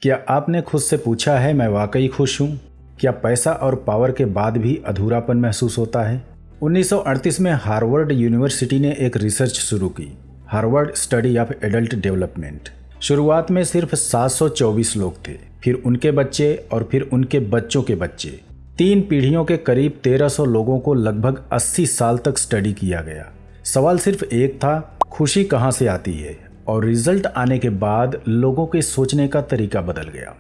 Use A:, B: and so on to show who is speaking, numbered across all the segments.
A: क्या आपने खुद से पूछा है मैं वाकई खुश हूँ? क्या पैसा और पावर के बाद भी अधूरापन महसूस होता है? 1938 में हार्वर्ड यूनिवर्सिटी ने एक रिसर्च शुरू की, Harvard study of adult development. शुरुआत में सिर्फ 724 लोग थे, फिर उनके बच्चे और फिर उनके बच्चों के बच्चे। 3 पीढ़ियों के करीब 1300 लोगों को लगभग 80 साल तक स्टडी किया गया। सवाल सिर्फ एक था, खुशी कहाँ से आती है? और रिजल्ट आने के बाद लोगों के सोचने का तरीका बदल गया।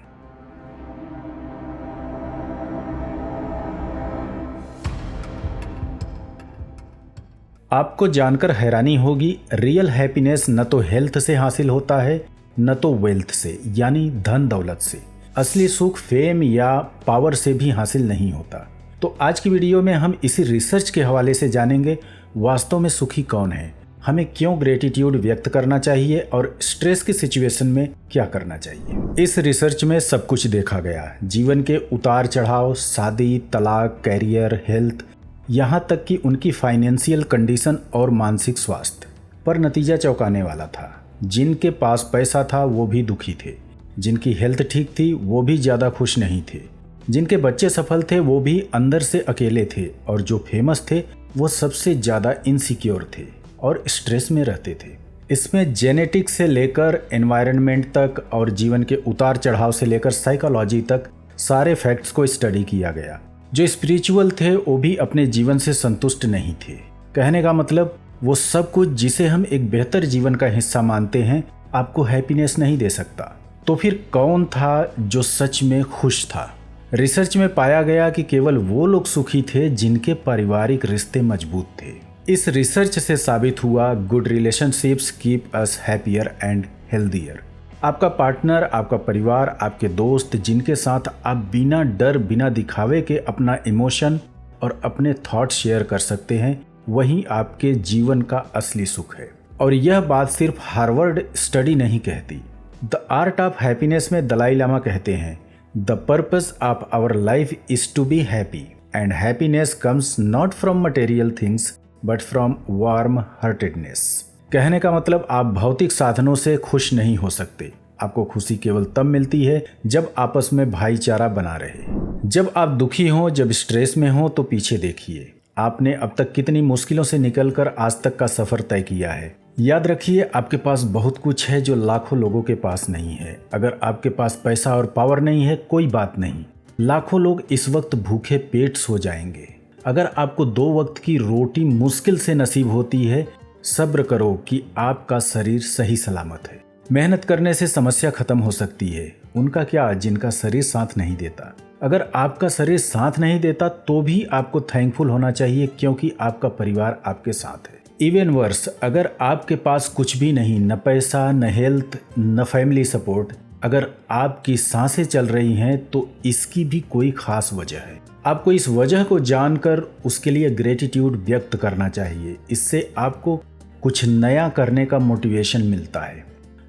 A: आपको जानकर हैरानी होगी, रियल हैप्पीनेस न तो हेल्थ से हासिल होता है न तो वेल्थ से यानी धन दौलत से। असली सुख फेम या पावर से भी हासिल नहीं होता। तो आज की वीडियो में हम इसी रिसर्च के हवाले से जानेंगे वास्तव में सुखी कौन है, हमें क्यों ग्रेटिट्यूड व्यक्त करना चाहिए और स्ट्रेस की सिचुएशन में क्या करना चाहिए। इस रिसर्च में सब कुछ देखा गया, जीवन के उतार चढ़ाव, शादी, तलाक, कैरियर, हेल्थ, यहाँ तक कि उनकी फाइनेंशियल कंडीशन और मानसिक स्वास्थ्य। पर नतीजा चौंकाने वाला था। जिनके पास पैसा था वो भी दुखी थे, जिनकी हेल्थ ठीक थी वो भी ज़्यादा खुश नहीं थे, जिनके बच्चे सफल थे वो भी अंदर से अकेले थे, और जो फेमस थे वो सबसे ज़्यादा इनसिक्योर थे और स्ट्रेस में रहते थे। इसमें जेनेटिक्स से लेकर एनवायरनमेंट तक और जीवन के उतार चढ़ाव से लेकर साइकोलॉजी तक सारे फैक्ट्स को स्टडी किया गया। जो स्पिरिचुअल थे वो भी अपने जीवन से संतुष्ट नहीं थे। कहने का मतलब, वो सब कुछ जिसे हम एक बेहतर जीवन का हिस्सा मानते हैं आपको हैप्पीनेस नहीं दे सकता। तो फिर कौन था जो सच में खुश था? रिसर्च में पाया गया कि केवल वो लोग सुखी थे जिनके पारिवारिक रिश्ते मजबूत थे। इस रिसर्च से साबित हुआ good relationships keep us happier and healthier. आपका पार्टनर, आपका परिवार, आपके दोस्त जिनके साथ आप बिना डर बिना दिखावे के अपना इमोशन और अपने थॉट शेयर कर सकते हैं, वही आपके जीवन का असली सुख है। और यह बात सिर्फ हार्वर्ड स्टडी नहीं कहती। द आर्ट ऑफ हैप्पीनेस में दलाई लामा कहते हैं, the purpose of our life is to be happy and happiness comes not from material things but from warm heartedness. कहने का मतलब, आप भौतिक साधनों से खुश नहीं हो सकते। आपको खुशी केवल तब मिलती है जब आपस में भाईचारा बना रहे। जब आप दुखी हों, जब स्ट्रेस में हो, तो पीछे देखिए, आपने अब तक कितनी मुश्किलों से निकलकर आज तक का सफर तय किया है। याद रखिए, आपके पास बहुत कुछ है जो लाखों लोगों के पास नहीं है। अगर आपके पास पैसा और पावर नहीं है, कोई बात नहीं, लाखों लोग इस वक्त भूखे पेट सो जाएंगे। अगर आपको 2 वक्त की रोटी मुश्किल से नसीब होती है, सब्र करो कि आपका शरीर सही सलामत है। मेहनत करने से समस्या खत्म हो सकती है। उनका क्या जिनका शरीर साथ नहीं देता। अगर आपका शरीर साथ नहीं देता तो भी आपको थैंकफुल होना चाहिए, क्योंकि आपका परिवार आपके साथ है। इवन वर्स, अगर आपके पास कुछ भी नहीं, न पैसा, न हेल्थ, न फैमिली सपोर्ट, अगर आपकी सांसें चल रही हैं तो इसकी भी कोई खास वजह है। आपको इस वजह को जानकर उसके लिए ग्रेटिट्यूड व्यक्त करना चाहिए। इससे आपको कुछ नया करने का मोटिवेशन मिलता है।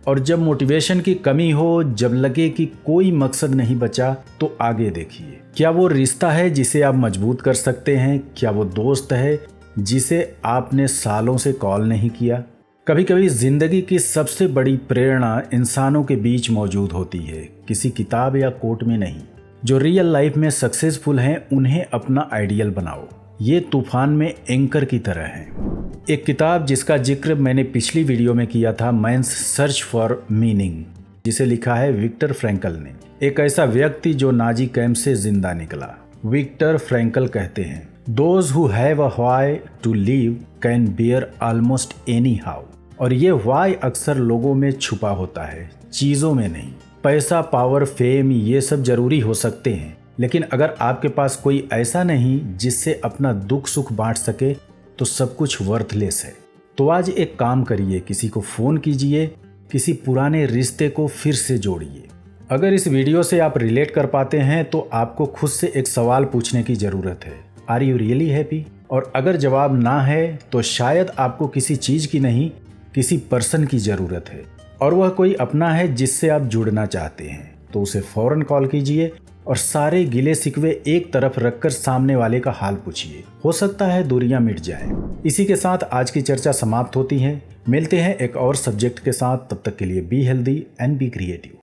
A: और जब मोटिवेशन की कमी हो, जब लगे कि कोई मकसद नहीं बचा, तो आगे देखिए। क्या वो रिश्ता है जिसे आप मजबूत कर सकते हैं? क्या वो दोस्त है जिसे आपने सालों से कॉल नहीं किया? कभी कभी जिंदगी की सबसे बड़ी प्रेरणा इंसानों के बीच मौजूद होती है, किसी किताब या कोट में नहीं। जो रियल लाइफ में सक्सेसफुल हैं उन्हें अपना आइडियल बनाओ। ये तूफान में एंकर की तरह हैं। एक किताब जिसका जिक्र मैंने पिछली वीडियो में किया था, मैंस सर्च फॉर मीनिंग, जिसे लिखा है विक्टर फ्रैंकल ने। एक ऐसा व्यक्ति जो नाजी कैंप से जिंदा निकला। विक्टर फ्रैंकल कहते हैं, those who have a why to live can bear almost any how. और ये व्हाई अक्सर लोगों में छुपा होता है, चीज़ों में नहीं। पैसा, पावर, फेम, ये सब जरूरी हो सकते हैं, लेकिन अगर आपके पास कोई ऐसा नहीं जिससे अपना दुख सुख बांट सके, तो सब कुछ वर्थलेस है। तो आज एक काम करिए, किसी को फ़ोन कीजिए, किसी पुराने रिश्ते को फिर से जोड़िए। अगर इस वीडियो से आप रिलेट कर पाते हैं तो आपको खुद से एक सवाल पूछने की ज़रूरत है, आर यू रियली हैप्पी? और अगर जवाब ना है तो शायद आपको किसी चीज़ की नहीं, किसी पर्सन की ज़रूरत है, और वह कोई अपना है जिससे आप जुड़ना चाहते हैं। तो उसे फ़ौरन कॉल कीजिए और सारे गिले शिकवे एक तरफ रखकर सामने वाले का हाल पूछिए। हो सकता है दूरियां मिट जाएं। इसी के साथ आज की चर्चा समाप्त होती है। मिलते हैं एक और सब्जेक्ट के साथ, तब तक के लिए be healthy and be creative.